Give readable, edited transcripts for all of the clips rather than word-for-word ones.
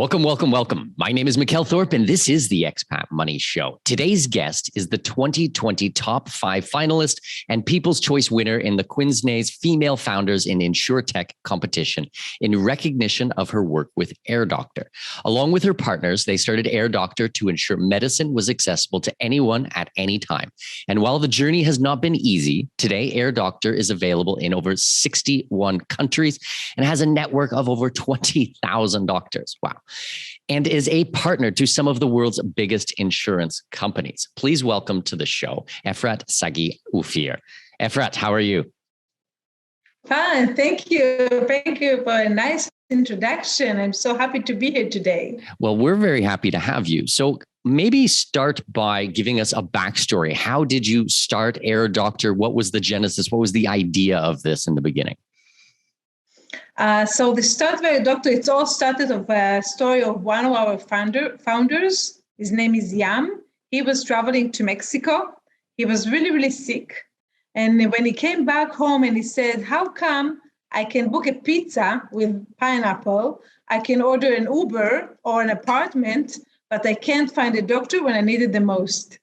Welcome, welcome, welcome. My name is Mikkel Thorpe, and this is the Expat Money Show. Today's guest is the 2020 Top 5 finalist and People's Choice winner in the Quinsnay's Female Founders in InsurTech competition in recognition of her work with AirDoctor. Along with her partners, they started AirDoctor to ensure medicine was accessible to anyone at any time. And while the journey has not been easy, today AirDoctor is available in over 61 countries and has a network of over 20,000 doctors. Wow. And is a partner to some of the world's biggest insurance companies. Please welcome to the show, Efrat Sagi-Ofir. Efrat, how are you? Fine, thank you. Thank you for a nice introduction. I'm so happy to be here today. Well, we're very happy to have you. So maybe start by giving us a backstory. How did you start AirDoctor? What was the genesis? What was the idea of this in the beginning? So the start of AirDoctor, it's all started of a story of one of our founders. His name is Yam. He was traveling to Mexico. He was really, really sick. And when he came back home and he said, how come I can book a pizza with pineapple, I can order an Uber or an apartment, but I can't find a doctor when I need it the most?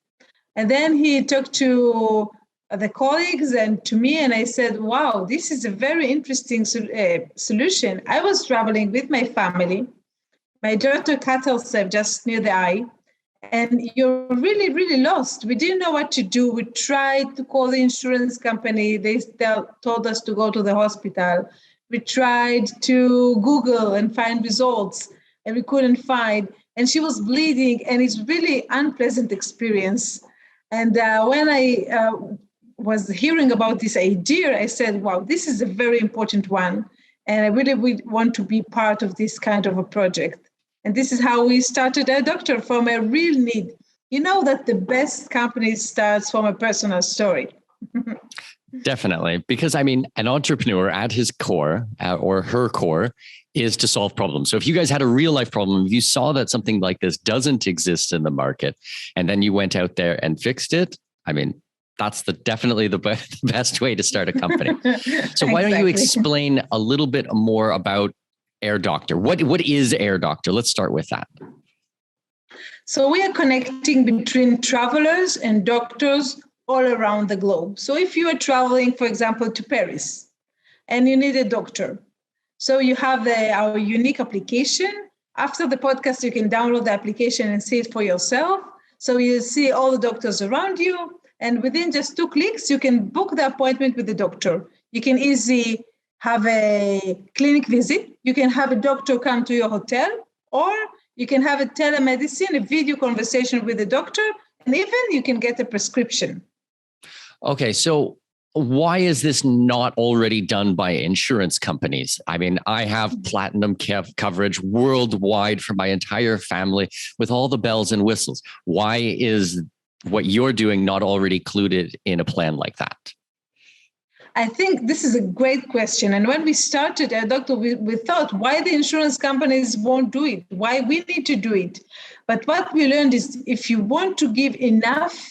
And then he talked to the colleagues and to me, and I said, wow, this is a very interesting solution. I was traveling with my family. My daughter cut herself just near the eye, and you're really, really lost. We didn't know what to do. We tried to call the insurance company. They told us to go to the hospital. We tried to Google and find results, and we couldn't find. And she was bleeding, and it's really unpleasant experience. And when I was hearing about this idea, I said, wow, this is a very important one. And I really would want to be part of this kind of a project. And this is how we started AirDoctor, from a real need. You know that the best company starts from a personal story. Definitely. Because I mean, an entrepreneur at his core or her core is to solve problems. So if you guys had a real life problem, if you saw that something like this doesn't exist in the market, and then you went out there and fixed it, I mean, that's definitely the best way to start a company. So why don't you explain a little bit more about AirDoctor? What is AirDoctor? Let's start with that. So we are connecting between travelers and doctors all around the globe. So if you are traveling, for example, to Paris and you need a doctor, so you have our unique application. After the podcast, you can download the application and see it for yourself. So you see all the doctors around you. And within just 2 clicks, you can book the appointment with the doctor. You can easily have a clinic visit. You can have a doctor come to your hotel, or you can have a telemedicine, a video conversation with the doctor, and even you can get a prescription. Okay, so why is this not already done by insurance companies? I mean, I have platinum coverage worldwide for my entire family with all the bells and whistles. Why is what you're doing not already included in a plan like that? I think this is a great question. And when we started AirDoctor, we thought, why the insurance companies won't do it? Why we need to do it? But what we learned is, if you want to give enough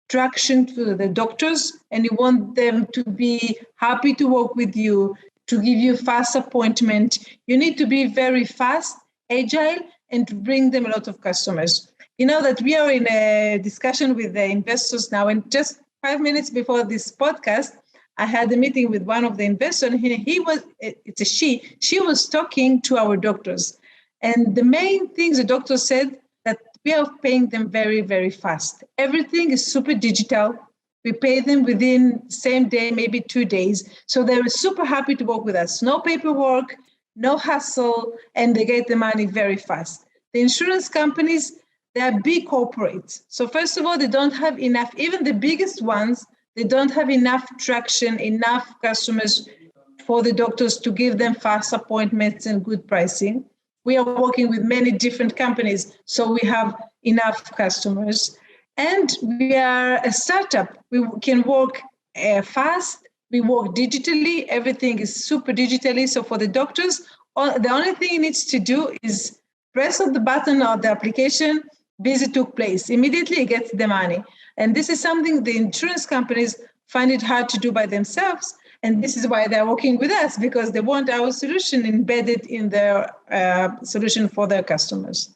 traction to the doctors and you want them to be happy to work with you, to give you fast appointment, you need to be very fast, agile, and to bring them a lot of customers. You know that we are in a discussion with the investors now, and just 5 minutes before this podcast, I had a meeting with one of the investors. It's a she was talking to our doctors. And the main things the doctor said, that we are paying them very, very fast. Everything is super digital. We pay them within same day, maybe 2 days. So they're super happy to work with us. No paperwork, no hassle, and they get the money very fast. The insurance companies, they are big corporates. So first of all, they don't have enough, even the biggest ones, they don't have enough traction, enough customers for the doctors to give them fast appointments and good pricing. We are working with many different companies, so we have enough customers. And we are a startup. We can work fast. We work digitally. Everything is super digitally. So for the doctors, the only thing he needs to do is press on the button of the application, visit took place. Immediately, he gets the money. And this is something the insurance companies find it hard to do by themselves. And this is why they're working with us, because they want our solution embedded in their solution for their customers.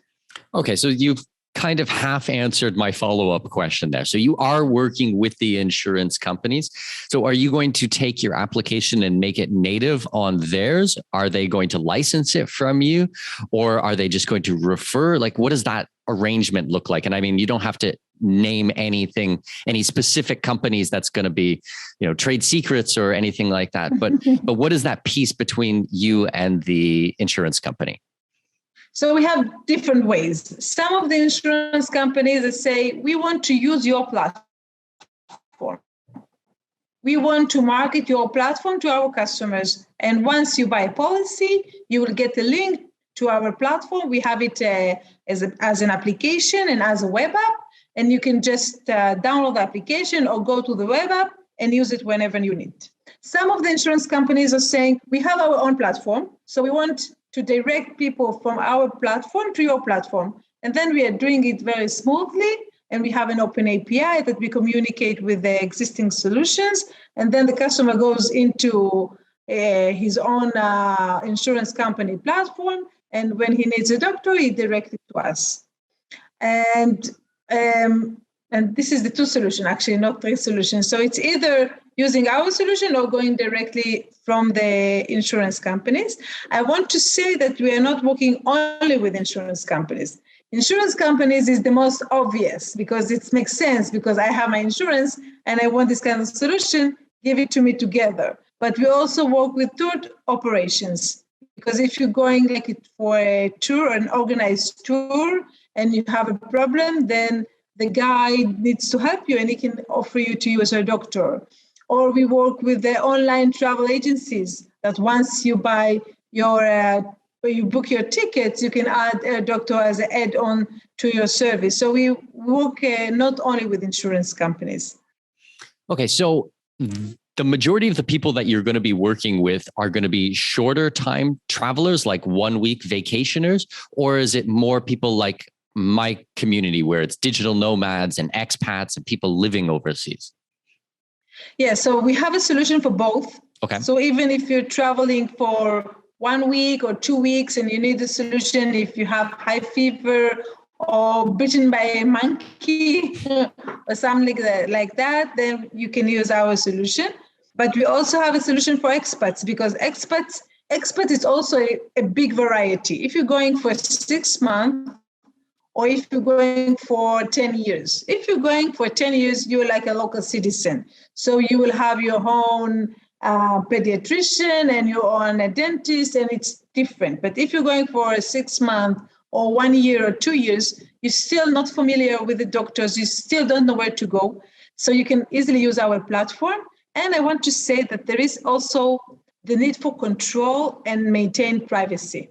Okay, so you've kind of half answered my follow-up question there. So you are working with the insurance companies. So are you going to take your application and make it native on theirs? Are they going to license it from you? Or are they just going to refer? Like, what does that arrangement look like? And I mean, you don't have to name anything, any specific companies that's going to be, trade secrets or anything like that. But what is that piece between you and the insurance company? So we have different ways. Some of the insurance companies that say, we want to use your platform. We want to market your platform to our customers. And once you buy a policy, you will get a link to our platform. We have it as an application and as a web app. And you can just download the application or go to the web app and use it whenever you need. Some of the insurance companies are saying, we have our own platform, so we want to direct people from our platform to your platform. And then we are doing it very smoothly. And we have an open API that we communicate with the existing solutions. And then the customer goes into his own insurance company platform. And when he needs a doctor, he directs it to us. And this is the two solutions, actually, not three solutions. So it's either using our solution or going directly from the insurance companies. I want to say that we are not working only with insurance companies. Insurance companies is the most obvious because it makes sense, because I have my insurance and I want this kind of solution, give it to me together. But we also work with tour operations, because if you're going for a tour, an organized tour, and you have a problem, then the guide needs to help you and he can offer you to use a doctor. Or we work with the online travel agencies that once you buy you book your tickets, you can add a doctor as an add-on to your service. So we work not only with insurance companies. Okay, so the majority of the people that you're going to be working with are going to be shorter time travelers, like 1 week vacationers, or is it more people like my community where it's digital nomads and expats and people living overseas? Yeah, so we have a solution for both. Okay. So even if you're traveling for 1 week or 2 weeks and you need a solution, if you have high fever or bitten by a monkey or something like that, then you can use our solution. But we also have a solution for expats, because expat is also a big variety. If you're going for 6 months, or if you're going for 10 years. If you're going for 10 years, you're like a local citizen. So you will have your own pediatrician and your own dentist, and it's different. But if you're going for a 6 month or 1 year or 2 years, you're still not familiar with the doctors. You still don't know where to go. So you can easily use our platform. And I want to say that there is also the need for control and maintain privacy.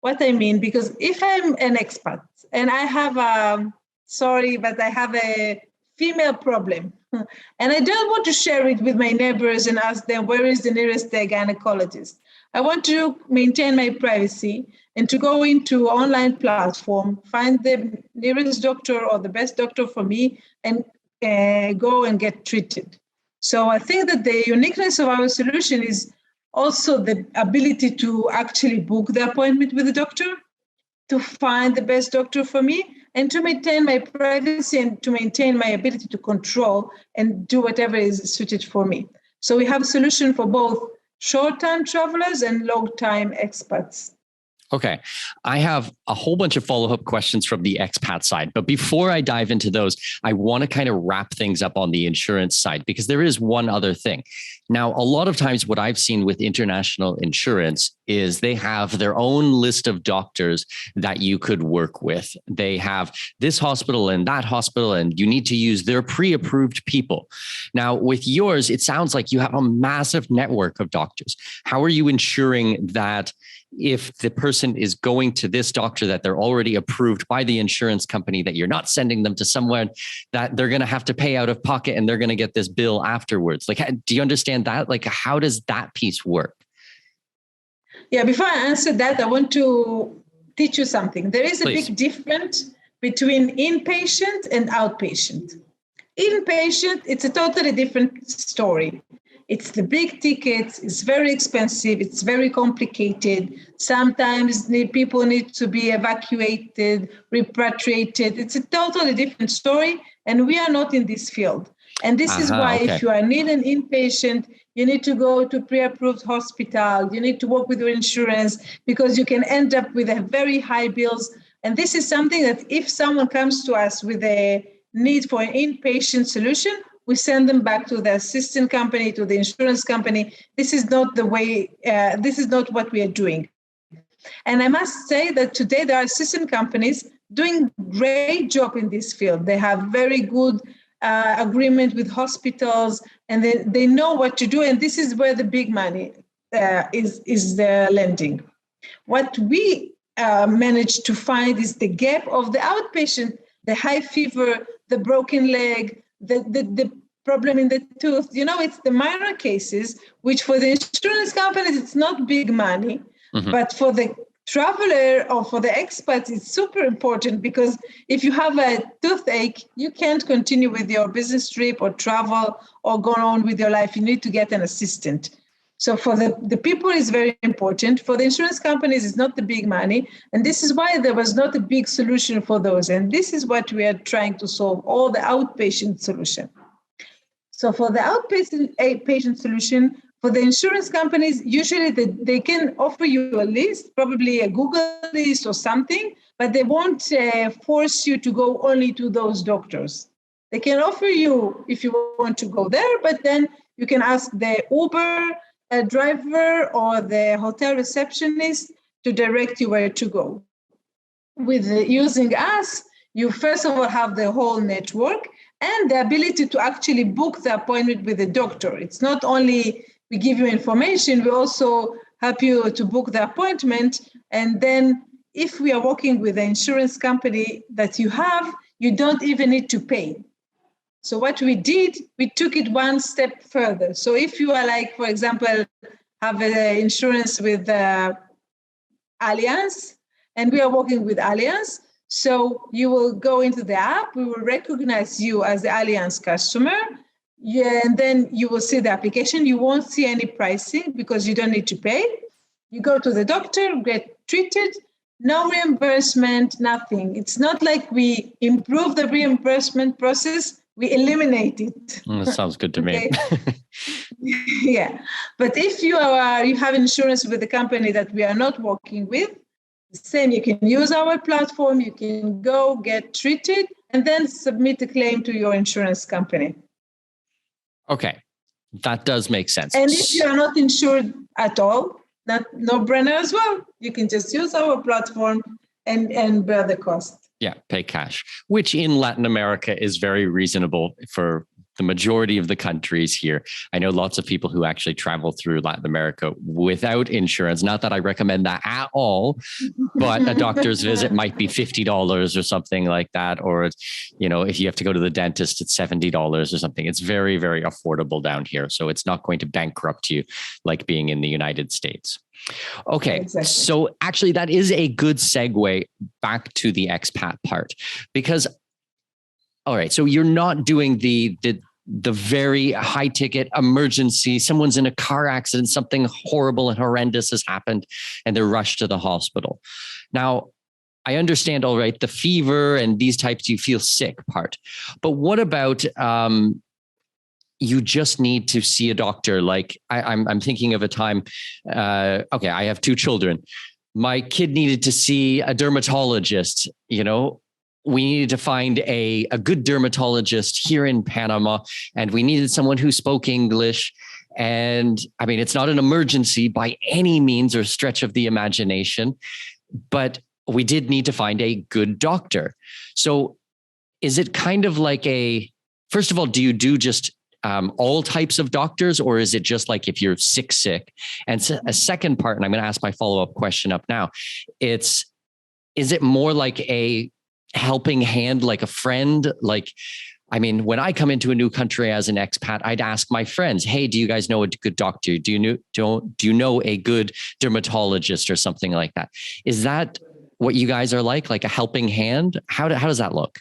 What I mean, because if I'm an expat and I have I have a female problem and I don't want to share it with my neighbors and ask them, where is the nearest gynecologist? I want to maintain my privacy and to go into online platform, find the nearest doctor or the best doctor for me and go and get treated. So I think that the uniqueness of our solution is also the ability to actually book the appointment with the doctor, to find the best doctor for me, and to maintain my privacy and to maintain my ability to control and do whatever is suited for me. So we have a solution for both short-time travelers and long-time expats. Okay. I have a whole bunch of follow-up questions from the expat side. But before I dive into those, I want to kind of wrap things up on the insurance side, because there is one other thing. Now, a lot of times what I've seen with international insurance is they have their own list of doctors that you could work with. They have this hospital and that hospital, and you need to use their pre-approved people. Now, with yours, it sounds like you have a massive network of doctors. How are you ensuring that if the person is going to this doctor that they're already approved by the insurance company, that you're not sending them to somewhere that they're going to have to pay out of pocket and they're going to get this bill afterwards? Like, do you understand that? Like, how does that piece work? Yeah, before I answer that, I want to teach you something. There is a big difference between inpatient and outpatient. Inpatient, it's a totally different story. It's the big tickets. It's very expensive. It's very complicated. Sometimes people need to be evacuated, repatriated. It's a totally different story. And we are not in this field. And this is why if you need an inpatient, you need to go to pre-approved hospital. You need to work with your insurance because you can end up with a very high bills. And this is something that if someone comes to us with a need for an inpatient solution, we send them back to the assistant company, to the insurance company. This is not the way, this is not what we are doing. And I must say that today there are assistant companies doing great job in this field. They have very good agreement with hospitals, and they know what to do. And this is where the big money is the lending. What we managed to find is the gap of the outpatient, the high fever, the broken leg, the problem in the tooth. It's the minor cases, which for the insurance companies, it's not big money, but for the traveler or for the expat, it's super important, because if you have a toothache, you can't continue with your business trip or travel or go on with your life. You need to get an assistant. So for the people, it's very important. For the insurance companies, it's not the big money. And this is why there was not a big solution for those. And this is what we are trying to solve, all the outpatient solution. So for the outpatient solution, for the insurance companies, usually they can offer you a list, probably a Google list or something, but they won't force you to go only to those doctors. They can offer you if you want to go there, but then you can ask the Uber driver or the hotel receptionist to direct you where to go. With using us, you first of all have the whole network and the ability to actually book the appointment with the doctor. It's not only we give you information, we also help you to book the appointment. And then if we are working with the insurance company that you have, you don't even need to pay. So what we did, we took it one step further. So if you are like, for example, have an insurance with Allianz, and we are working with Allianz, so you will go into the app, we will recognize you as the Allianz customer, and then you will see the application. You won't see any pricing because you don't need to pay. You go to the doctor, get treated, no reimbursement, nothing. It's not like we improve the reimbursement process, we eliminate it. That sounds good to me. Yeah. But if you have insurance with a company that we are not working with, the same, you can use our platform, you can go get treated, and then submit a claim to your insurance company. Okay. That does make sense. And if you are not insured at all, that no-brainer as well. You can just use our platform and bear the cost. Yeah, pay cash, which in Latin America is very reasonable for the majority of the countries here. I know lots of people who actually travel through Latin America without insurance. Not that I recommend that at all, but a doctor's visit might be $50 or something like that. Or, if you have to go to the dentist, it's $70 or something. It's very, very affordable down here. So it's not going to bankrupt you like being in the United States. Okay, exactly. So actually that is a good segue back to the expat part, because, all right, so you're not doing the very high ticket emergency. Someone's in a car accident, something horrible and horrendous has happened, and they're rushed to the hospital. Now, I understand, all right, the fever and these types, you feel sick part, but what about, you just need to see a doctor? Like I'm thinking of a time, okay, I have 2 children. My kid needed to see a dermatologist, we needed to find a good dermatologist here in Panama, and we needed someone who spoke English. And I mean, it's not an emergency by any means or stretch of the imagination, but we did need to find a good doctor. So is it kind of like first of all, do you do just all types of doctors, or is it just like if you're sick? And so a second part, and I'm going to ask my follow-up question up now, is it more like a helping hand, like a friend? Like, I mean, when I come into a new country as an expat, I'd ask my friends, hey, do you guys know a good doctor? Do you know a good dermatologist or something like that? Is that what you guys are like a helping hand? How does that look?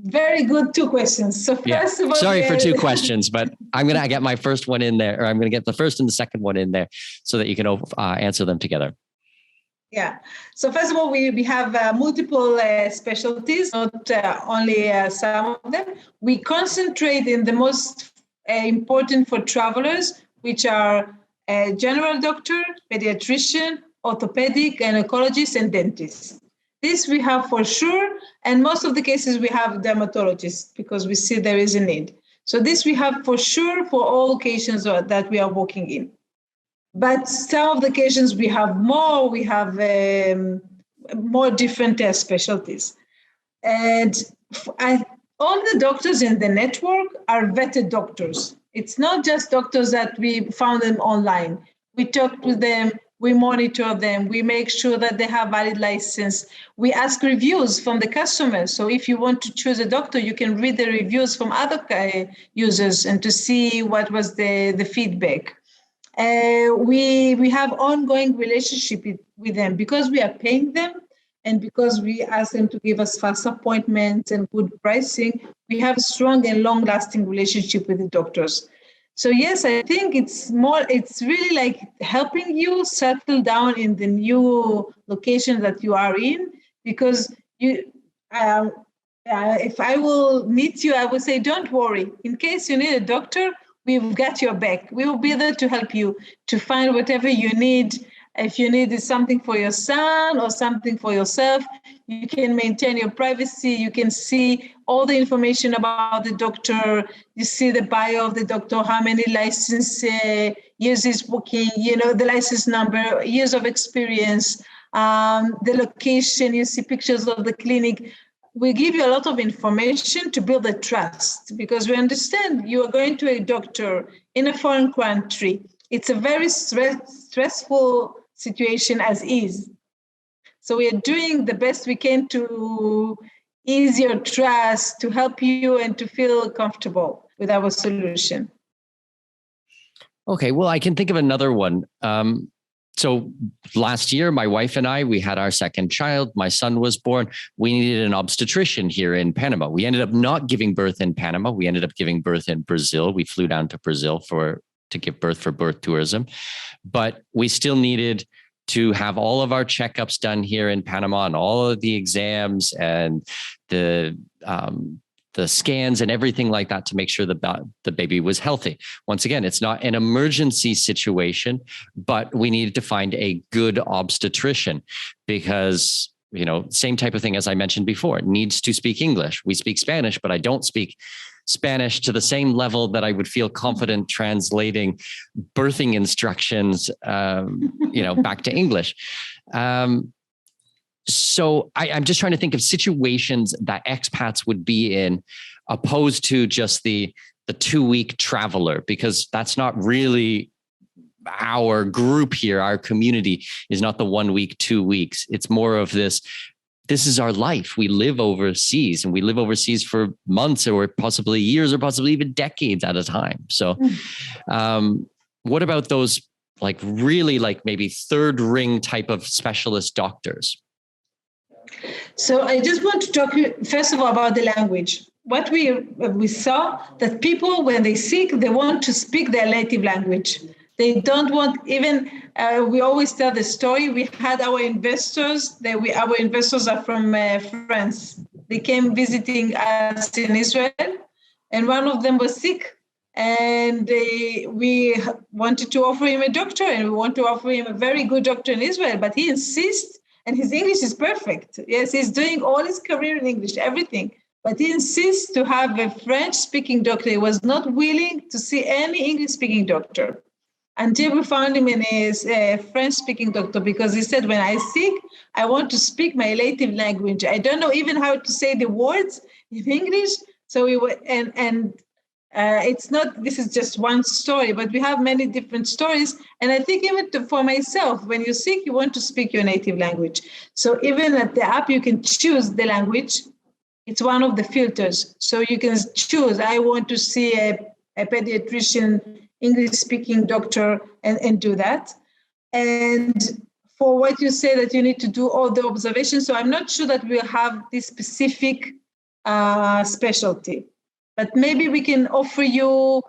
Very good two questions. So first of all, sorry for two questions, but I'm going to get my first one in there, or I'm going to get the first and the second one in there so that you can answer them together. Yeah. So first of all, we have multiple specialties, not only some of them. We concentrate in the most important for travelers, which are a general doctor, pediatrician, orthopedic, gynecologist, and dentist. This we have for sure. And most of the cases we have dermatologists because we see there is a need. So this we have for sure for all occasions that we are working in. But some of the occasions we have more different specialties. And all the doctors in the network are vetted doctors. It's not just doctors that we found them online. We talk to them, we monitor them, we make sure that they have valid license. We ask reviews from the customers. So if you want to choose a doctor, you can read the reviews from other users and to see what was the feedback. We have ongoing relationship with them because we are paying them and because we ask them to give us fast appointments and good pricing. We have a strong and long-lasting relationship with the doctors. So yes, I think it's really like helping you settle down in the new location that you are in, because if I will meet you, I will say, don't worry. In case you need a doctor, we've got your back. We will be there to help you to find whatever you need. If you need something for your son or something for yourself, you can maintain your privacy. You can see all the information about the doctor. You see the bio of the doctor, how many license years he's working, the license number, years of experience, the location. You see pictures of the clinic. We give you a lot of information to build a trust because we understand you are going to a doctor in a foreign country. It's a very stressful situation as is. So we are doing the best we can to ease your trust, to help you and to feel comfortable with our solution. Okay, well, I can think of another one. So last year, my wife and I, we had our second child. My son was born. We needed an obstetrician here in Panama. We ended up not giving birth in Panama. We ended up giving birth in Brazil. We flew down to Brazil to give birth for birth tourism. But we still needed to have all of our checkups done here in Panama and all of the exams and the scans and everything like that to make sure the baby was healthy. Once again, it's not an emergency situation, but we needed to find a good obstetrician because, same type of thing as I mentioned before, it needs to speak English. We speak Spanish, but I don't speak Spanish to the same level that I would feel confident translating birthing instructions, back to English. So I'm just trying to think of situations that expats would be in opposed to just the 2-week traveler, because that's not really our group here. Our community is not the 1 week, 2 weeks. It's more of this is our life. We live overseas and we live overseas for months or possibly years or possibly even decades at a time. So what about those really maybe third ring type of specialist doctors? So I just want to talk first of all about the language. What we saw that people, when they sick, they want to speak their native language. They don't want even, we always tell the story. We had our investors, our investors are from France. They came visiting us in Israel and one of them was sick. And we wanted to offer him a doctor and we want to offer him a very good doctor in Israel, but he insists. And his English is perfect. Yes, he's doing all his career in English, everything. But he insists to have a French-speaking doctor. He was not willing to see any English-speaking doctor until we found him in his French-speaking doctor because he said, when I sick, I want to speak my native language. I don't know even how to say the words in English. So it's not, this is just one story, but we have many different stories. And I think even for myself, when you're sick, you want to speak your native language. So even at the app, you can choose the language. It's one of the filters. So you can choose, I want to see a pediatrician, English-speaking doctor, and do that. And for what you say that you need to do all the observations, so I'm not sure that we'll have this specific specialty. But maybe we can offer you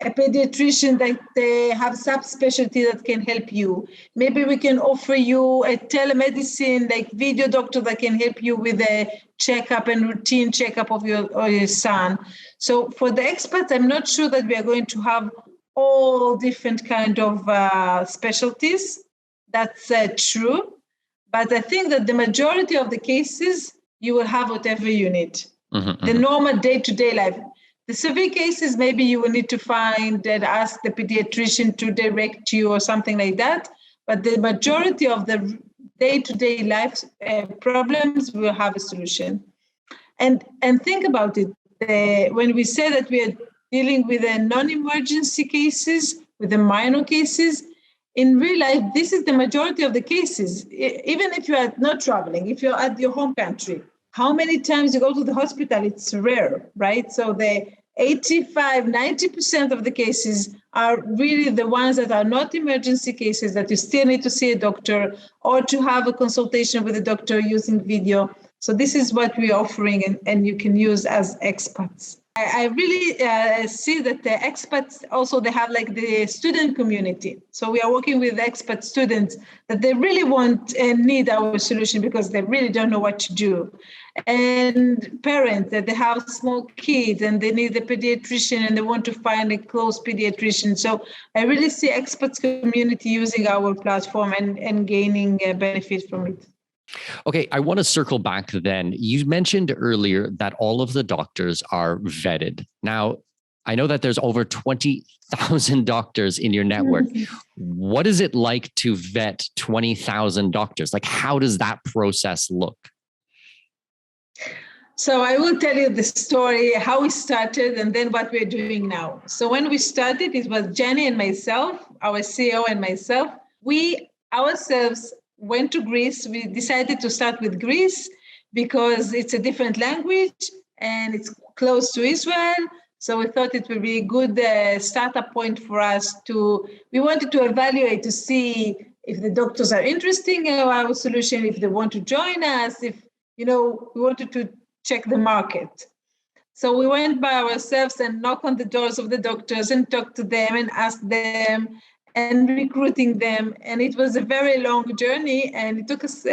a pediatrician that they have subspecialty that can help you. Maybe we can offer you a telemedicine, like video doctor that can help you with a checkup and routine checkup of your son. So for the experts, I'm not sure that we are going to have all different kind of specialties. That's true. But I think that the majority of the cases, you will have whatever you need. The normal day-to-day life. The severe cases, maybe you will need to find and ask the pediatrician to direct you or something like that. But the majority of the day-to-day life problems will have a solution. And think about it. When we say that we are dealing with the non-emergency cases, with the minor cases, in real life, this is the majority of the cases. Even if you are not traveling, if you're at your home country, how many times you go to the hospital, it's rare, right? So the 85, 90% of the cases are really the ones that are not emergency cases that you still need to see a doctor or to have a consultation with a doctor using video. So this is what we're offering and you can use as expats. I really see that the expats also, they have like the student community. So we are working with expat students that they really want and need our solution because they really don't know what to do. And parents that they have small kids and they need a pediatrician and they want to find a close pediatrician. So I really see expats community using our platform and gaining a benefit from it. Okay, I want to circle back then. You mentioned earlier that all of the doctors are vetted. Now, I know that there's over 20,000 doctors in your network. What is it like to vet 20,000 doctors? Like, how does that process look? So I will tell you the story, how we started and then what we're doing now. So when we started, it was Jenny and myself, our CEO and myself. We ourselves went to Greece. We decided to start with Greece because it's a different language and it's close to Israel. So we thought it would be a good startup point for us we wanted to evaluate to see if the doctors are interested in our solution, if they want to join us, if, we wanted to check the market. So we went by ourselves and knocked on the doors of the doctors and talked to them and asked them and recruiting them. And it was a very long journey. And it took us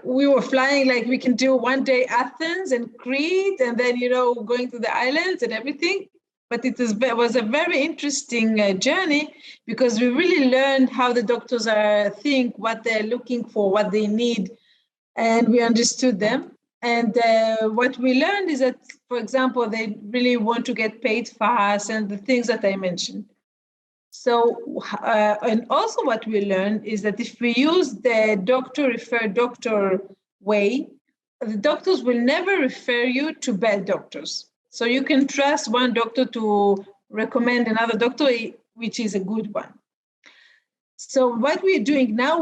we were flying like we can do one day Athens and Crete and then, going to the islands and everything. But it was a very interesting journey because we really learned how the doctors think, what they're looking for, what they need. And we understood them. And what we learned is that, for example, they really want to get paid fast and the things that I mentioned. So, and also what we learned is that if we use the doctor way, the doctors will never refer you to bad doctors. So you can trust one doctor to recommend another doctor, which is a good one. So what we're doing now,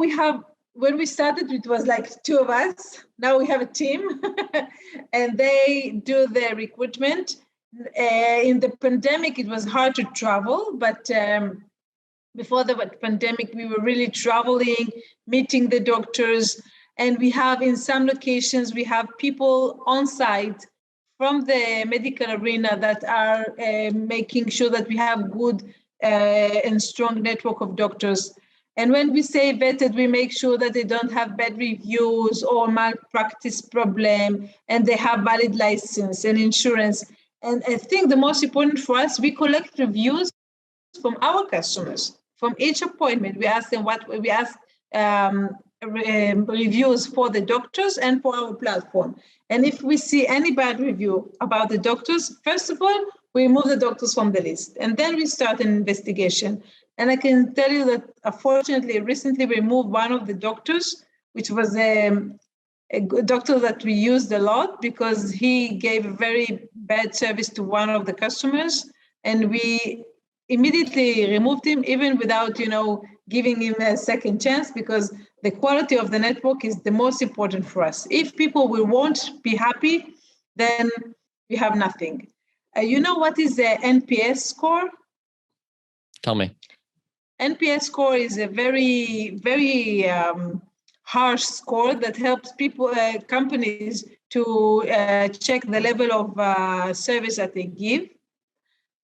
when we started, it was like two of us. Now we have a team and they do the recruitment. In the pandemic, it was hard to travel, but before the pandemic, we were really traveling, meeting the doctors. And we have, in some locations, we have people on site from the medical arena that are making sure that we have good and strong network of doctors. And when we say vetted, we make sure that they don't have bad reviews or malpractice problem, and they have valid license and insurance. And I think the most important for us, we collect reviews from our customers. From each appointment, we ask them reviews for the doctors and for our platform. And if we see any bad review about the doctors, first of all, we remove the doctors from the list, and then we start an investigation. And I can tell you that, unfortunately, recently we removed one of the doctors, which was a good doctor that we used a lot because he gave a very bad service to one of the customers. And we immediately removed him, even without, giving him a second chance, because the quality of the network is the most important for us. If people won't be happy, then we have nothing. You know what is the NPS score? Tell me. NPS score is a very, very harsh score that helps people, companies to check the level of service that they give.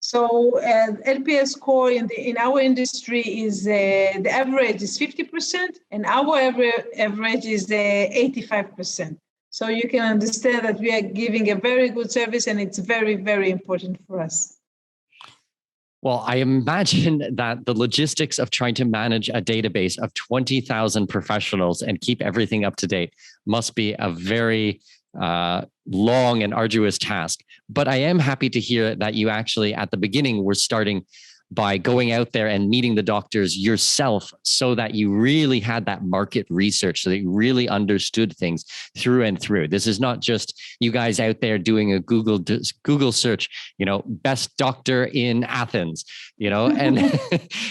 So LPS score in our industry is the average is 50%, and our average is 85%. So you can understand that we are giving a very good service, and it's very, very important for us. Well, I imagine that the logistics of trying to manage a database of 20,000 professionals and keep everything up to date must be a very long and arduous task. But I am happy to hear that you actually, at the beginning, were starting by going out there and meeting the doctors yourself, so that you really had that market research, so that you really understood things through and through. This is not just you guys out there doing a Google search, best doctor in Athens, and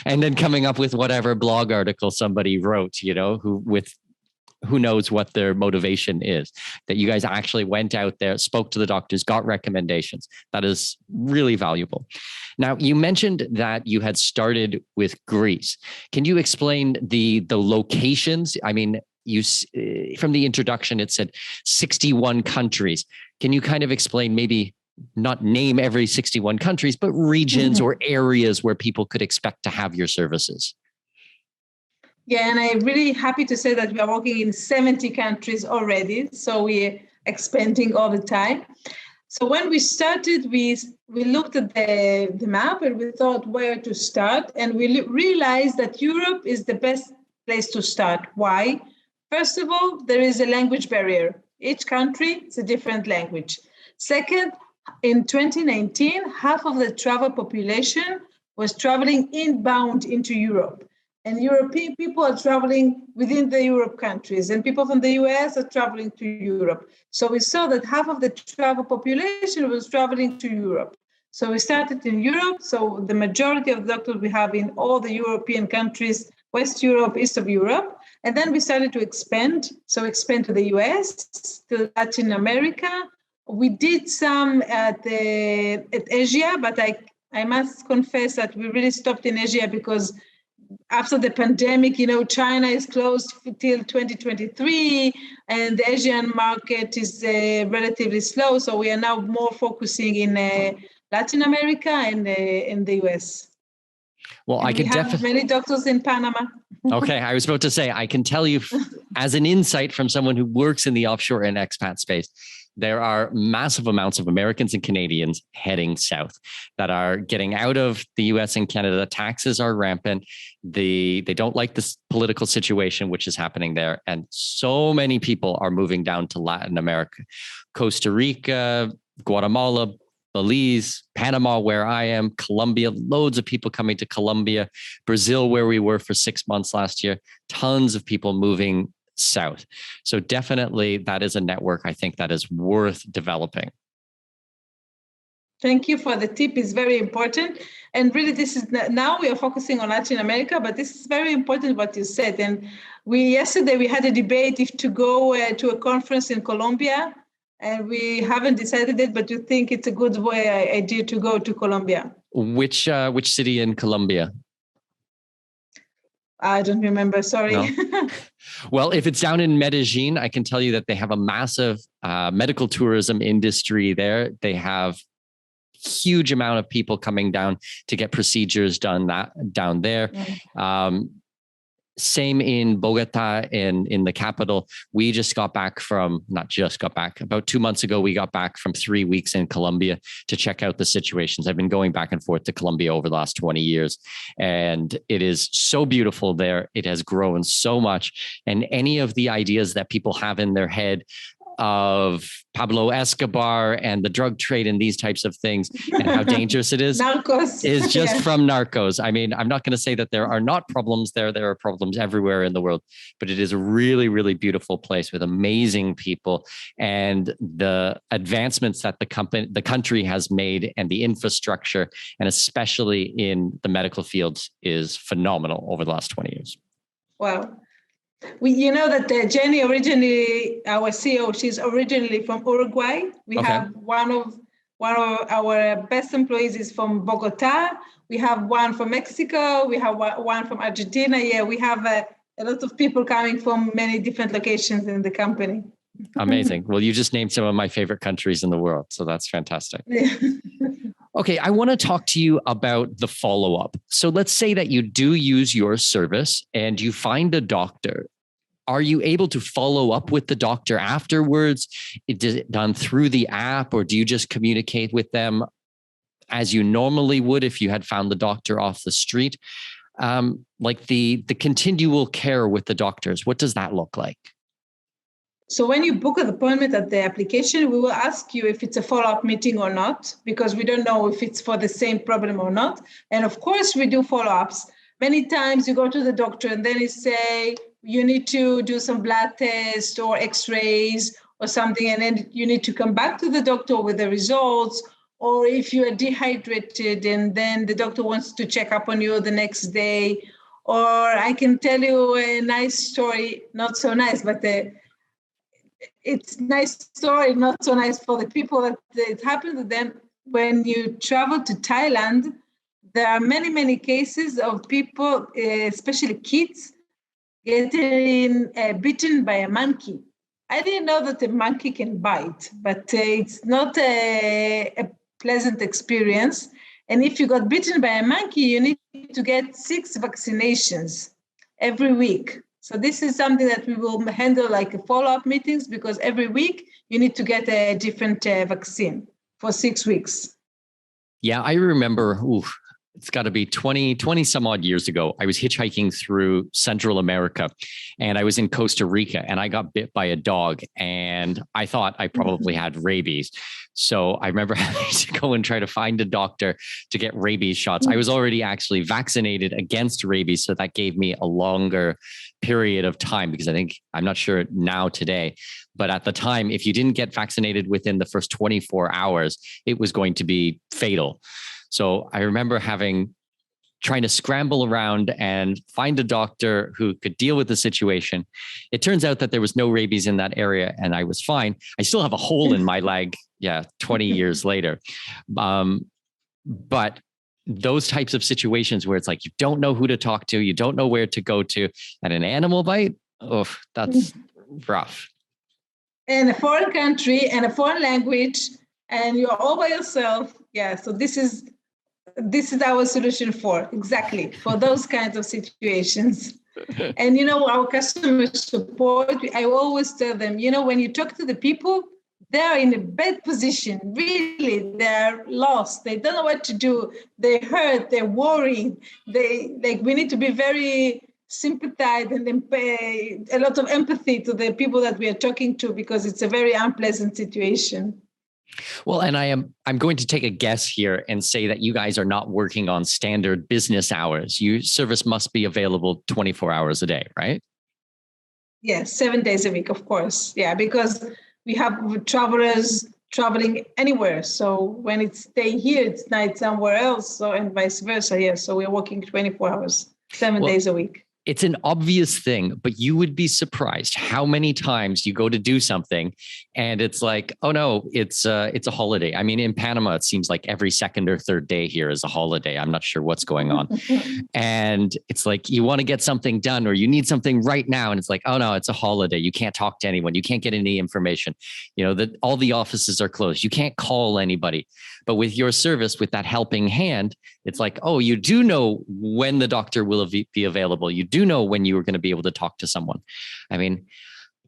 and then coming up with whatever blog article somebody wrote, who knows what their motivation is. That you guys actually went out there, spoke to the doctors, got recommendations. That is really valuable. Now, you mentioned that you had started with Greece. Can you explain the locations? I mean, from the introduction, it said 61 countries. Can you kind of explain, maybe not name every 61 countries, but regions or areas where people could expect to have your services? Yeah, and I'm really happy to say that we are working in 70 countries already. So we're expanding all the time. So when we started, we looked at the map and we thought where to start. And we realized that Europe is the best place to start. Why? First of all, there is a language barrier. Each country is a different language. Second, in 2019, half of the travel population was traveling inbound into Europe. And European people are traveling within the Europe countries, and people from the US are traveling to Europe. So we saw that half of the travel population was traveling to Europe. So we started in Europe. So the majority of the doctors we have in all the European countries, West Europe, East of Europe. And then we started to expand. So expand to the US, to Latin America. We did some at Asia, but I must confess that we really stopped in Asia because after the pandemic, China is closed till 2023, and the Asian market is relatively slow. So we are now more focusing in Latin America and in the US. Well, and I can definitely many doctors in Panama. Okay, I was about to say, I can tell you as an insight from someone who works in the offshore and expat space, there are massive amounts of Americans and Canadians heading south that are getting out of the US and Canada. Taxes are rampant. They don't like this political situation, which is happening there. And so many people are moving down to Latin America, Costa Rica, Guatemala, Belize, Panama, where I am, Colombia, loads of people coming to Colombia, Brazil, where we were for 6 months last year, tons of people moving south. So definitely that is a network, I think, that is worth developing. Thank you for the tip. It's very important. And really, this is now we are focusing on Latin America, but this is very important what you said. And yesterday we had a debate if to go to a conference in Colombia, and we haven't decided it, but we think it's a good idea to go to Colombia. Which city in Colombia? I don't remember. Sorry. No. Well, if it's down in Medellin, I can tell you that they have a massive medical tourism industry there. They have huge amount of people coming down to get procedures done down there. Mm-hmm. Same in Bogota, in the capital. We just got back about 2 months ago. We got back from 3 weeks in Colombia to check out the situations. I've been going back and forth to Colombia over the last 20 years, and it is so beautiful there. It has grown so much. And any of the ideas that people have in their head of Pablo Escobar and the drug trade and these types of things and how dangerous it is, Narcos. Is just from Narcos. I mean, I'm not going to say that there are not problems there. There are problems everywhere in the world, but it is a really, really beautiful place with amazing people, and the advancements that the country has made and the infrastructure, and especially in the medical fields, is phenomenal over the last 20 years. Wow. You know that Jenny originally, our CEO, she's originally from Uruguay. We have one of our best employees is from Bogota. We have one from Mexico. We have one from Argentina. Yeah, we have a lot of people coming from many different locations in the company. Amazing. Well, you just named some of my favorite countries in the world. So that's fantastic. Yeah. Okay, I want to talk to you about the follow-up. So let's say that you do use your service and you find a doctor. Are you able to follow up with the doctor afterwards? Is it done through the app, or do you just communicate with them as you normally would if you had found the doctor off the street? Like the continual care with the doctors, what does that look like? So when you book an appointment at the application, we will ask you if it's a follow-up meeting or not, because we don't know if it's for the same problem or not. And of course, we do follow-ups. Many times you go to the doctor and then you say, you need to do some blood tests or x-rays or something, and then you need to come back to the doctor with the results. Or if you are dehydrated and then the doctor wants to check up on you the next day. Or I can tell you a nice story, not so nice, but it's nice story, not so nice for the people that it happened to them. When you travel to Thailand, there are many, many cases of people, especially kids, getting bitten by a monkey. I didn't know that a monkey can bite, but it's not a pleasant experience. And if you got bitten by a monkey, you need to get 6 vaccinations every week. So this is something that we will handle like a follow-up meetings, because every week you need to get a different vaccine for 6 weeks. Yeah, I remember, it's got to be 20 some odd years ago. I was hitchhiking through Central America and I was in Costa Rica and I got bit by a dog and I thought I probably had rabies. So I remember having to go and try to find a doctor to get rabies shots. I was already actually vaccinated against rabies. So that gave me a longer period of time, because I'm not sure now today, but at the time, if you didn't get vaccinated within the first 24 hours, it was going to be fatal. So I remember trying to scramble around and find a doctor who could deal with the situation. It turns out that there was no rabies in that area and I was fine. I still have a hole in my leg. 20 years later. But those types of situations where it's like, you don't know who to talk to, you don't know where to go to, and an animal bite, that's rough. In a foreign country and a foreign language, and you're all by yourself. Yeah. So this is our solution for those kinds of situations. And, our customer support, I always tell them, when you talk to the people, they're in a bad position. Really, they're lost. They don't know what to do. They're hurt. They're worried. We need to be very sympathized and a lot of empathy to the people that we are talking to, because it's a very unpleasant situation. Well, and I'm going to take a guess here and say that you guys are not working on standard business hours. Your service must be available 24 hours a day, right? Yes, 7 days a week, of course. Yeah, because we have travelers traveling anywhere. So when it's day here, it's night somewhere else. So, and vice versa. Yeah. So we're working 24 hours, 7 days a week. It's an obvious thing, but you would be surprised how many times you go to do something and it's like, oh no, it's a holiday. I mean, in Panama, it seems like every second or third day here is a holiday. I'm not sure what's going on. And it's like, you want to get something done or you need something right now. And it's like, oh no, it's a holiday. You can't talk to anyone. You can't get any information. That all the offices are closed. You can't call anybody. But with your service, with that helping hand, it's like, oh, you do know when the doctor will be available. You do know when you are going to be able to talk to someone. I mean,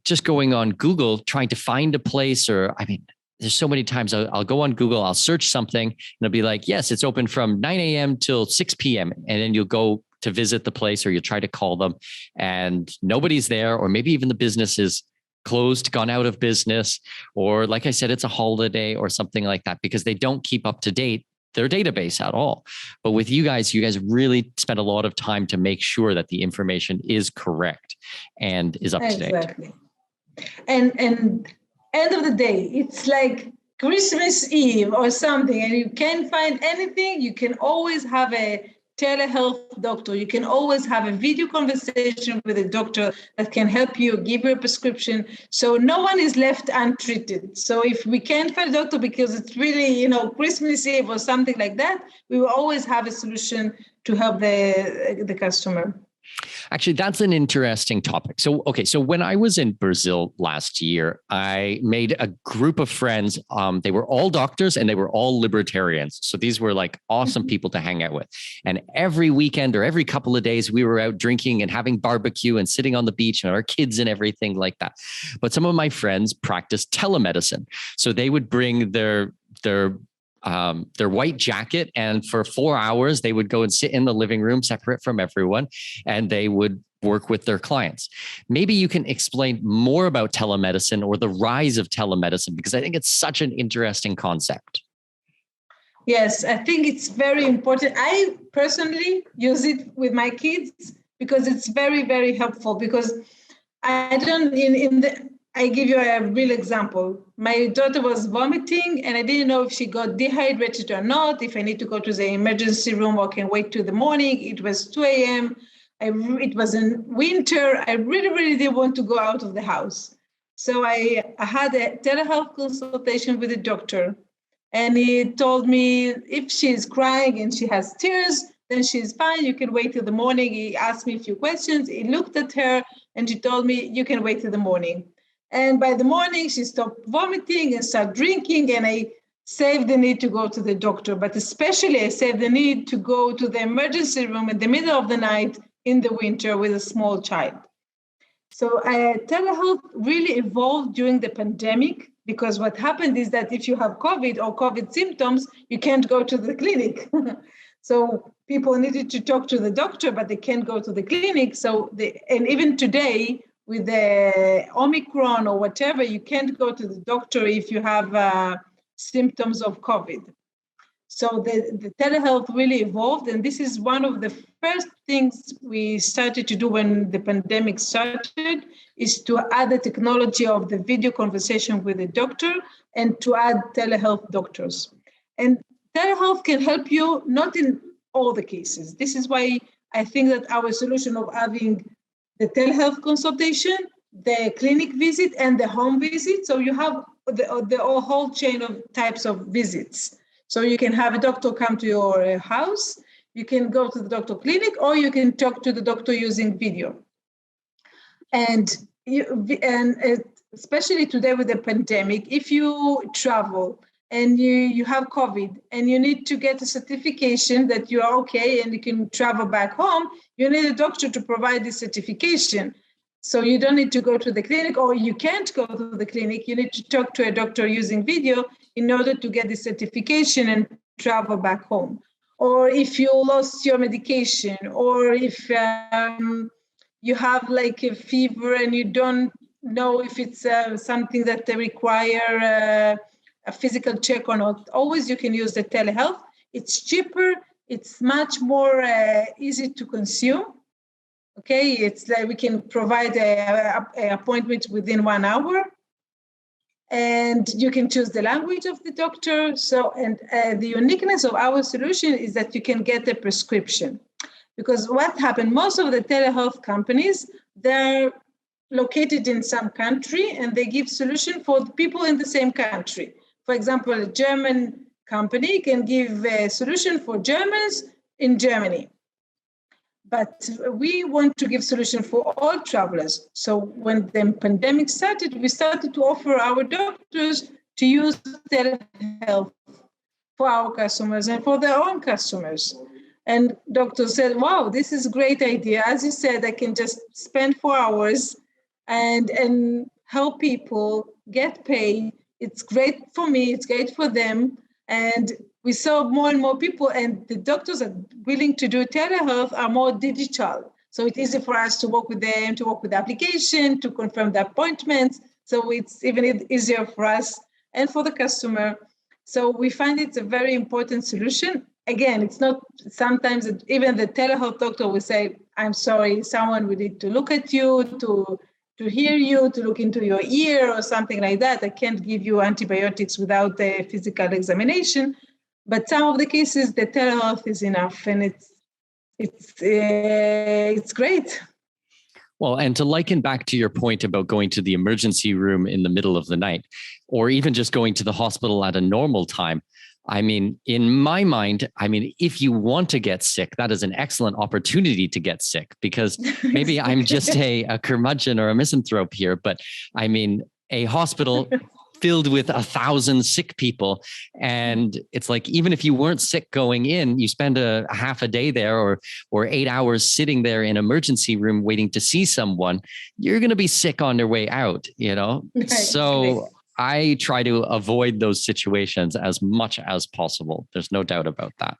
just going on Google, trying to find a place, there's so many times I'll go on Google, I'll search something and it'll be like, yes, it's open from 9 a.m. till 6 p.m. And then you'll go to visit the place or you try to call them and nobody's there, or maybe even the business is closed, gone out of business, or like I said, it's a holiday or something like that, because they don't keep up to date their database at all. But with you guys really spend a lot of time to make sure that the information is correct and is up to date. Exactly. And end of the day, it's like Christmas Eve or something, and you can't find anything, you can always have a telehealth doctor. You can always have a video conversation with a doctor that can help you, give you a prescription. So no one is left untreated. So if we can't find a doctor because it's really, Christmas Eve or something like that, we will always have a solution to help the customer. Actually, that's an interesting topic. So, okay. So when I was in Brazil last year, I made a group of friends. They were all doctors and they were all libertarians. So these were like awesome people to hang out with. And every weekend or every couple of days, we were out drinking and having barbecue and sitting on the beach and our kids and everything like that. But some of my friends practiced telemedicine. So they would bring their white jacket, and for 4 hours they would go and sit in the living room separate from everyone, and they would work with their clients. Maybe you can explain more about telemedicine or the rise of telemedicine, because I think it's such an interesting concept. Yes, I think it's very important. I personally use it with my kids because it's very, very helpful, because I don't I give you a real example. My daughter was vomiting and I didn't know if she got dehydrated or not, if I need to go to the emergency room or can wait till the morning. It was 2 a.m. It was in winter. I really, really didn't want to go out of the house. So I had a telehealth consultation with the doctor. And he told me if she's crying and she has tears, then she's fine. You can wait till the morning. He asked me a few questions. He looked at her and she told me, you can wait till the morning. And by the morning, she stopped vomiting and started drinking. And I saved the need to go to the doctor. But especially, I saved the need to go to the emergency room in the middle of the night in the winter with a small child. So telehealth really evolved during the pandemic, because what happened is that if you have COVID or COVID symptoms, you can't go to the clinic. So people needed to talk to the doctor, but they can't go to the clinic. And even today, with the Omicron or whatever, you can't go to the doctor if you have symptoms of COVID. So the telehealth really evolved. And this is one of the first things we started to do when the pandemic started, is to add the technology of the video conversation with the doctor and to add telehealth doctors. And telehealth can help you not in all the cases. This is why I think that our solution of having the telehealth consultation, the clinic visit, and the home visit. So you have the whole chain of types of visits. So you can have a doctor come to your house, you can go to the doctor clinic, or you can talk to the doctor using video. And especially today with the pandemic, if you travel and you have COVID and you need to get a certification that you are okay and you can travel back home, you need a doctor to provide this certification. So you don't need to go to the clinic, or you can't go to the clinic. You need to talk to a doctor using video in order to get the certification and travel back home. Or if you lost your medication, or if you have like a fever and you don't know if it's something that they require a physical check or not, always you can use the telehealth. It's cheaper. It's much more easy to consume. Okay, it's like we can provide an appointment within 1 hour, and you can choose the language of the doctor. So, and the uniqueness of our solution is that you can get a prescription, because what happened, most of the telehealth companies, they're located in some country and they give solution for people in the same country. For example, a German company can give a solution for Germans in Germany. But we want to give solution for all travelers. So when the pandemic started, we started to offer our doctors to use telehealth for our customers and for their own customers. And doctors said, wow, this is a great idea. As you said, I can just spend 4 hours and help people get paid. It's great for me, it's great for them. And we saw more and more people, and the doctors are willing to do telehealth are more digital. So it's easy for us to work with them, to work with the application, to confirm the appointments. So it's even easier for us and for the customer. So we find it's a very important solution. Again, it's not sometimes even the telehealth doctor will say, I'm sorry, someone will need to look at you, to hear you, to look into your ear or something like that. I can't give you antibiotics without a physical examination. But some of the cases, the telehealth is enough, and it's great. Well, and to liken back to your point about going to the emergency room in the middle of the night, or even just going to the hospital at a normal time, I mean, in my mind, I mean, if you want to get sick, that is an excellent opportunity to get sick, because maybe I'm just a curmudgeon or a misanthrope here, but I mean, a hospital filled with 1,000 sick people. And it's like, even if you weren't sick going in, you spend a half a day there or 8 hours sitting there in emergency room waiting to see someone, you're going to be sick on their way out, you know? Right. So I try to avoid those situations as much as possible. There's no doubt about that.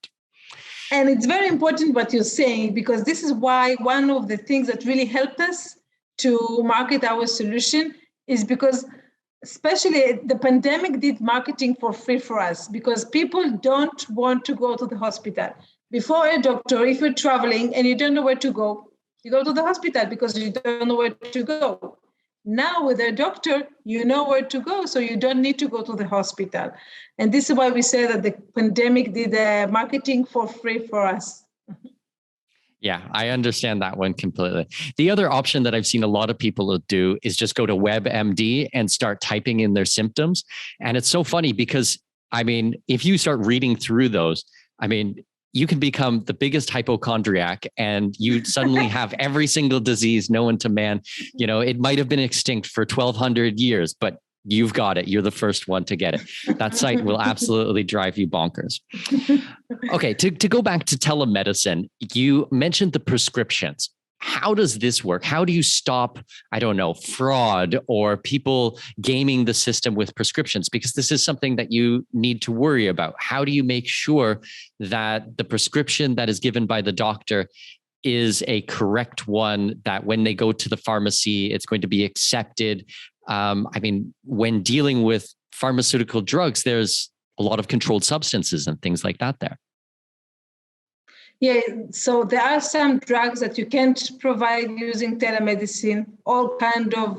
And it's very important what you're saying, because this is why one of the things that really helped us to market our solution is because especially the pandemic did marketing for free for us, because people don't want to go to the hospital. Before, a doctor, if you're traveling and you don't know where to go, you go to the hospital because you don't know where to go. Now with a doctor, you know where to go, so you don't need to go to the hospital. And this is why we say that the pandemic did marketing for free for us. Yeah, I understand that one completely. The other option that I've seen a lot of people do is just go to WebMD and start typing in their symptoms. And it's so funny because, I mean, if you start reading through those, I mean, you can become the biggest hypochondriac and you suddenly have every single disease known to man. You know, it might have been extinct for 1,200 years, but you've got it. You're the first one to get it. That site will absolutely drive you bonkers. Okay, to go back to telemedicine, you mentioned the prescriptions. How does this work? How do you stop, I don't know, fraud or people gaming the system with prescriptions? Because this is something that you need to worry about. How do you make sure that the prescription that is given by the doctor is a correct one, that when they go to the pharmacy, it's going to be accepted? I mean, when dealing with pharmaceutical drugs, there's a lot of controlled substances and things like that there. Yeah, so there are some drugs that you can't provide using telemedicine. All kind of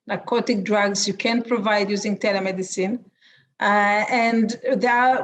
narcotic drugs you can't provide using telemedicine. And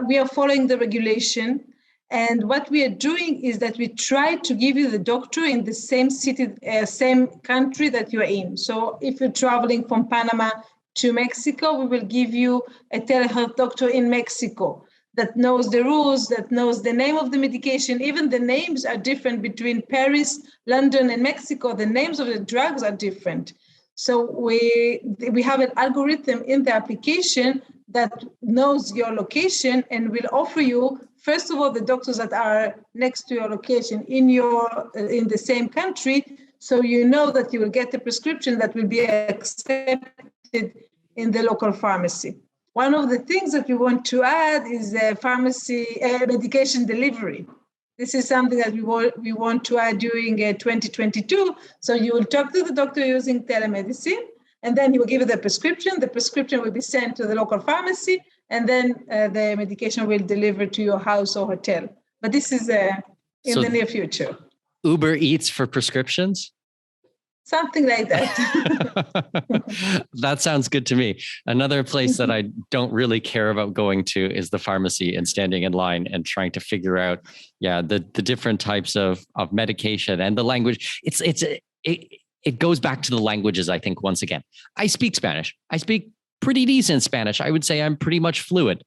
we are following the regulation. And what we are doing is that we try to give you the doctor in the same city, same country that you're in. So if you're traveling from Panama to Mexico, we will give you a telehealth doctor in Mexico that knows the rules, that knows the name of the medication. Even the names are different between Paris, London, and Mexico. The names of the drugs are different. So we have an algorithm in the application that knows your location and will offer you, first of all, the doctors that are next to your location in the same country, so you know that you will get a prescription that will be accepted in the local pharmacy. One of the things that we want to add is pharmacy medication delivery. This is something that we want to add during 2022. So you will talk to the doctor using telemedicine, and then he will give you the prescription. The prescription will be sent to the local pharmacy, and then the medication will deliver to your house or hotel. But this is in the near future. Uber Eats for prescriptions? Something like that. That sounds good to me. Another place that I don't really care about going to is the pharmacy and standing in line and trying to figure out, the different types of medication and the language. It goes back to the languages, I think, once again. I speak Spanish. I speak pretty decent Spanish. I would say I'm pretty much fluent.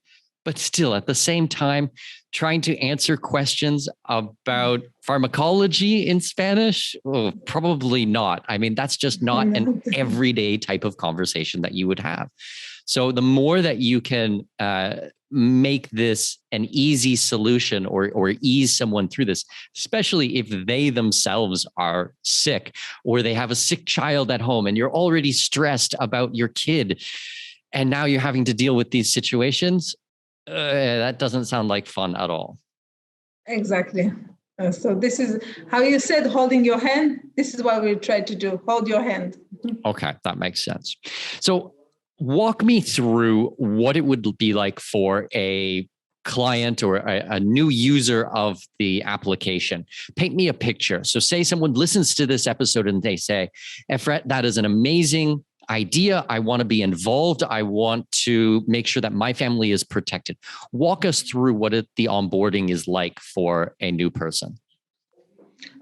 But still, at the same time, trying to answer questions about pharmacology in Spanish, probably not. I mean, that's just not an everyday type of conversation that you would have. So the more that you can make this an easy solution or ease someone through this, especially if they themselves are sick or they have a sick child at home and you're already stressed about your kid, and now you're having to deal with these situations, that doesn't sound like fun at all. Exactly. So this is how you said holding your hand. This is what we try to do. Hold your hand. Okay, that makes sense. So walk me through what it would be like for a client or a new user of the application. Paint me a picture. So say someone listens to this episode and they say, Efrat, that is an amazing idea. I want to be involved. I want to make sure that my family is protected. Walk us through what the onboarding is like for a new person.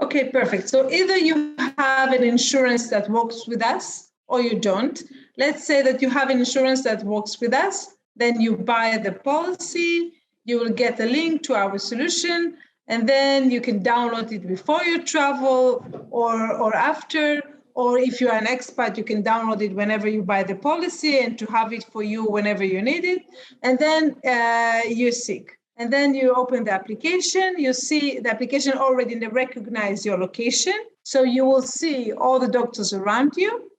Okay, perfect. So either you have an insurance that works with us or you don't. Let's say that you have an insurance that works with us, Then you buy the policy, you will get a link to our solution, and then you can download it before you travel or after. Or if you're an expat, you can download it whenever you buy the policy and to have it for you whenever you need it. And then you're sick. And then you open the application, you see the application already recognize your location. So you will see all the doctors around you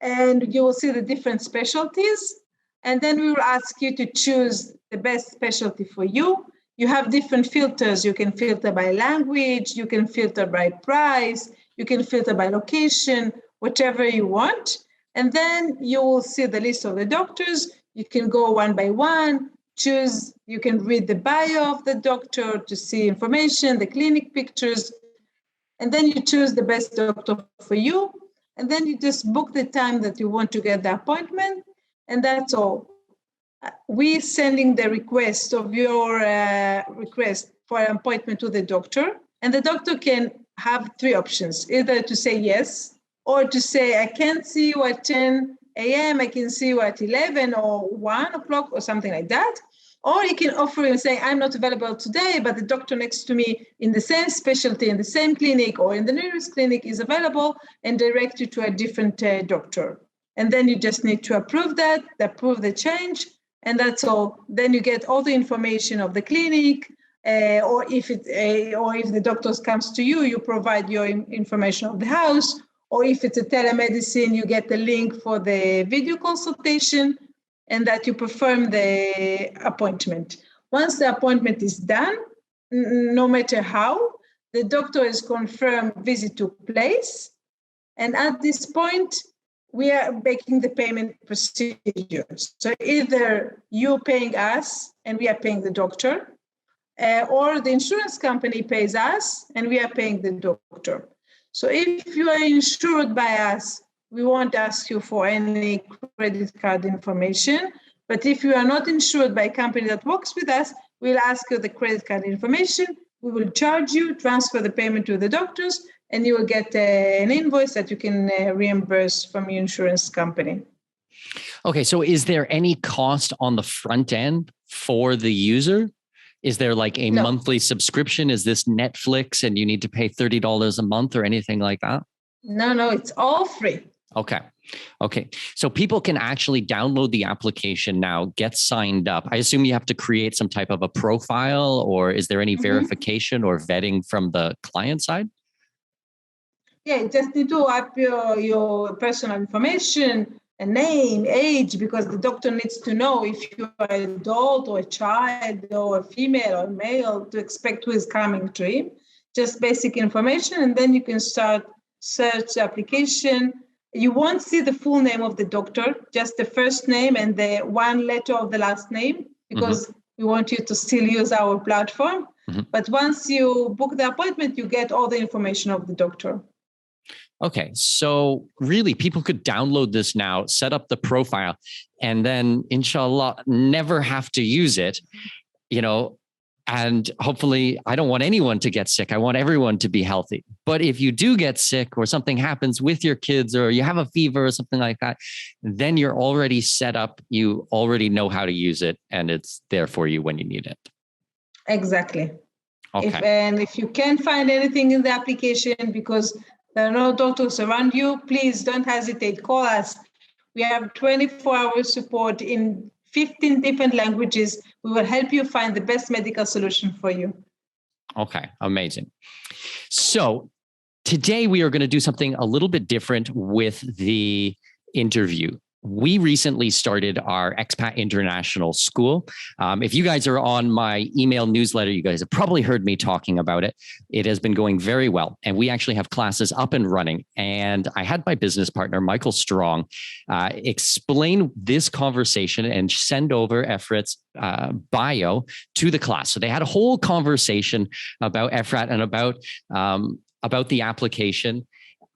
and you will see the different specialties. And then we will ask you to choose the best specialty for you. You have different filters. You can filter by language, you can filter by price, you can filter by location, whatever you want. And then you will see the list of the doctors. You can go one by one, choose, you can read the bio of the doctor to see information, the clinic pictures, and then you choose the best doctor for you. And then you just book the time that you want to get the appointment, and that's all. We're sending the request of your request for an appointment to the doctor, and the doctor can have three options, either to say yes, or to say, I can't see you at 10 a.m., I can see you at 11 or 1 o'clock or something like that. Or you can offer him saying, I'm not available today, but the doctor next to me in the same specialty, in the same clinic or in the nearest clinic is available, and direct you to a different doctor. And then you just need to approve that, approve the change, and that's all. Then you get all the information of the clinic, or if the doctor comes to you, you provide your information of the house, or if it's a telemedicine, you get the link for the video consultation, and that you perform the appointment. Once the appointment is done, no matter how, the doctor has confirmed visit took place, and at this point, we are making the payment procedure. So either you're paying us and we are paying the doctor, or the insurance company pays us and we are paying the doctor. So if you are insured by us, we won't ask you for any credit card information. But if you are not insured by a company that works with us, we'll ask you the credit card information. We will charge you, transfer the payment to the doctors, and you will get an invoice that you can reimburse from your insurance company. Okay, so is there any cost on the front end for the user? Is there like a monthly subscription? Is this Netflix and you need to pay $30 a month or anything like that? No, it's all free. Okay. So people can actually download the application now, get signed up. I assume you have to create some type of a profile, or is there any verification or vetting from the client side? Yeah, you just need to up your personal information, a name, age, because the doctor needs to know if you're an adult or a child or a female or male to expect who is coming to him. Just basic information, and then you can start search the application. You won't see the full name of the doctor, just the first name and the one letter of the last name, because we want you to still use our platform. But once you book the appointment, you get all the information of the doctor. Okay, so really people could download this now, set up the profile, and then inshallah, never have to use it, and hopefully I don't want anyone to get sick. I want everyone to be healthy. But if you do get sick or something happens with your kids or you have a fever or something like that, then you're already set up. You already know how to use it and it's there for you when you need it. Exactly. Okay. If you can't find anything in the application because there are no doctors around you, please don't hesitate. Call us. We have 24-hour support in 15 different languages. We will help you find the best medical solution for you. Okay, amazing. So today we are going to do something a little bit different with the interview. We recently started our Expat International School. If you guys are on my email newsletter, you guys have probably heard me talking about it. It has been going very well. And we actually have classes up and running. And I had my business partner, Michael Strong, explain this conversation and send over Efrat's bio to the class. So they had a whole conversation about Efrat and about the application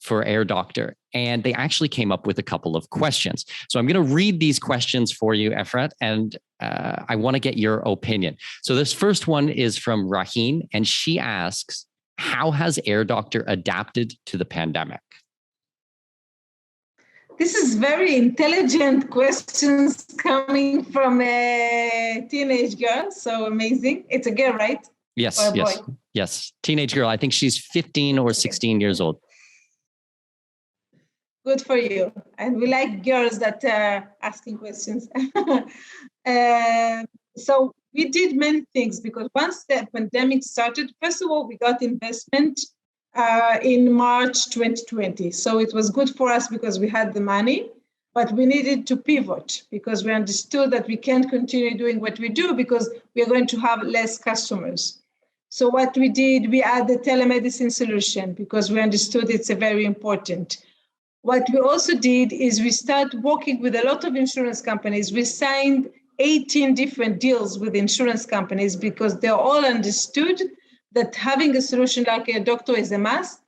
for Air Doctor. And they actually came up with a couple of questions. So I'm going to read these questions for you, Efrat, and I want to get your opinion. So this first one is from Raheen, and she asks, how has Air Doctor adapted to the pandemic? This is very intelligent questions coming from a teenage girl. So amazing. It's a girl, right? Yes, Or a yes, boy? yes. Teenage girl. I think she's 15 or 16 years old. Good for you. And we like girls that are asking questions. So we did many things because once the pandemic started, first of all, we got investment in March 2020. So it was good for us because we had the money, but we needed to pivot because we understood that we can't continue doing what we do because we are going to have less customers. So what we did, we added telemedicine solution because we understood it's a very important. What we also did is we started working with a lot of insurance companies. We signed 18 different deals with insurance companies because they all understood that having a solution like a doctor is a must,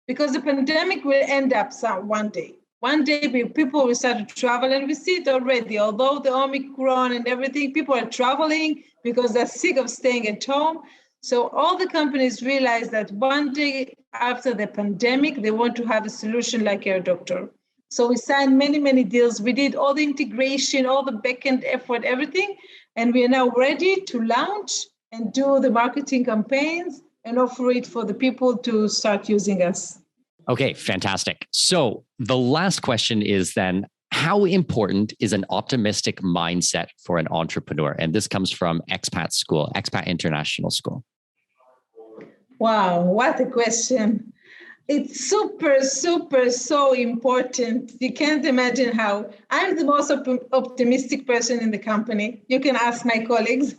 because the pandemic will end up one day. One day people will start to travel, and we see it already. Although the Omicron and everything, people are traveling because they're sick of staying at home. So all the companies realize that one day after the pandemic, they want to have a solution like Air Doctor. So we signed many, many deals. We did all the integration, all the back-end effort, everything. And we are now ready to launch and do the marketing campaigns and offer it for the people to start using us. Okay, fantastic. So the last question is then, how important is an optimistic mindset for an entrepreneur? And this comes from Expat School, Expat International School. Wow, what a question. It's super, super, so important. You can't imagine how. I'm the most optimistic person in the company. You can ask my colleagues.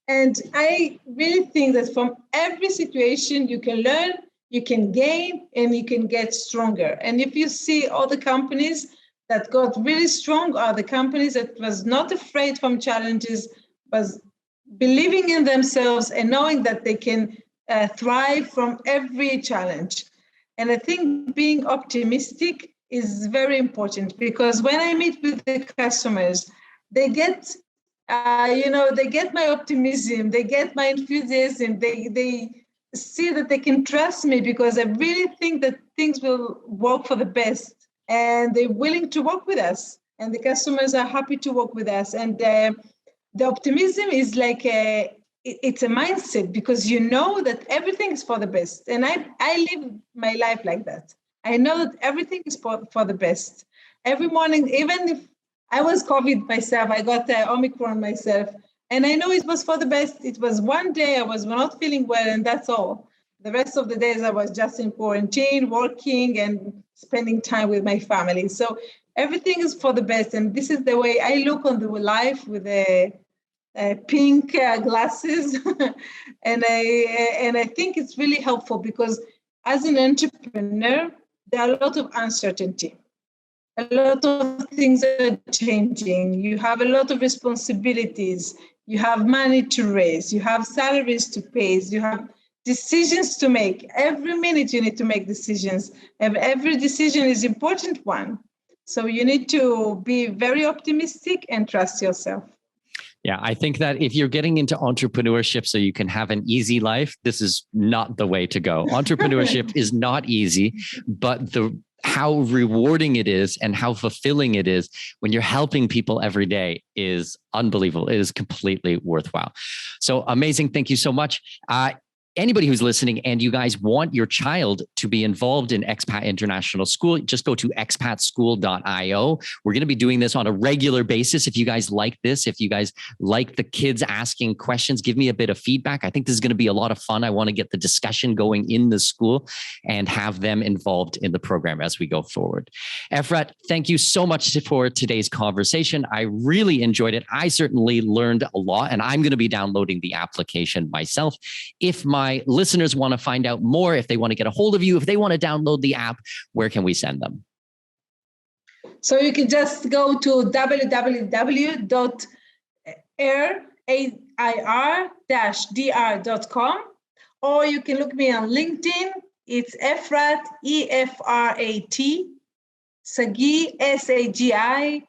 And I really think that from every situation you can learn, you can gain, and you can get stronger. And if you see all the companies that got really strong are the companies that was not afraid from challenges, was believing in themselves and knowing that they can thrive from every challenge. And I think being optimistic is very important because when I meet with the customers, they get, they get my optimism, they get my enthusiasm, they see that they can trust me because I really think that things will work for the best, and they're willing to work with us, and the customers are happy to work with us. And the optimism is like it's a mindset because you know that everything is for the best. And I live my life like that. I know that everything is for the best. Every morning, even if I was COVID myself, I got Omicron myself, and I know it was for the best. It was one day I was not feeling well, and that's all. The rest of the days I was just in quarantine, working and spending time with my family. So everything is for the best. And this is the way I look on the life, with a pink glasses. And I think it's really helpful because as an entrepreneur, there are a lot of uncertainty. A lot of things are changing. You have a lot of responsibilities. You have money to raise. You have salaries to pay. You have decisions to make. Every minute you need to make decisions. Every decision is an important one. So you need to be very optimistic and trust yourself. Yeah, I think that if you're getting into entrepreneurship so you can have an easy life, this is not the way to go. Entrepreneurship is not easy, but how rewarding it is and how fulfilling it is when you're helping people every day is unbelievable. It is completely worthwhile. So amazing. Thank you so much. Anybody who's listening and you guys want your child to be involved in Expat International School, just go to expatschool.io. We're going to be doing this on a regular basis. If you guys like this, if you guys like the kids asking questions, give me a bit of feedback. I think this is going to be a lot of fun. I want to get the discussion going in the school and have them involved in the program as we go forward. Efrat, thank you so much for today's conversation. I really enjoyed it. I certainly learned a lot, and I'm going to be downloading the application myself. If my listeners want to find out more, if they want to get a hold of you, if they want to download the app, where can we send them? So you can just go to www.air-dr.com, or you can look me on LinkedIn. It's Efrat, E-F-R-A-T, Sagi, S-A-G-I-OFIR.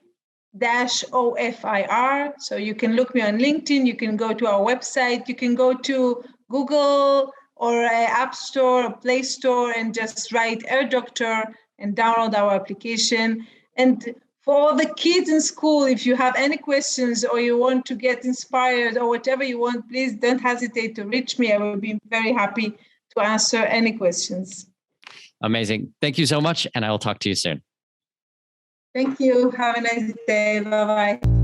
So you can look me on LinkedIn. You can go to our website. You can go to Google or App Store or Play Store and just write Air Doctor, and download our application. And for all the kids in school, if you have any questions or you want to get inspired or whatever you want, please don't hesitate to reach me. I will be very happy to answer any questions. Amazing. Thank you so much. And I will talk to you soon. Thank you. Have a nice day. Bye-bye.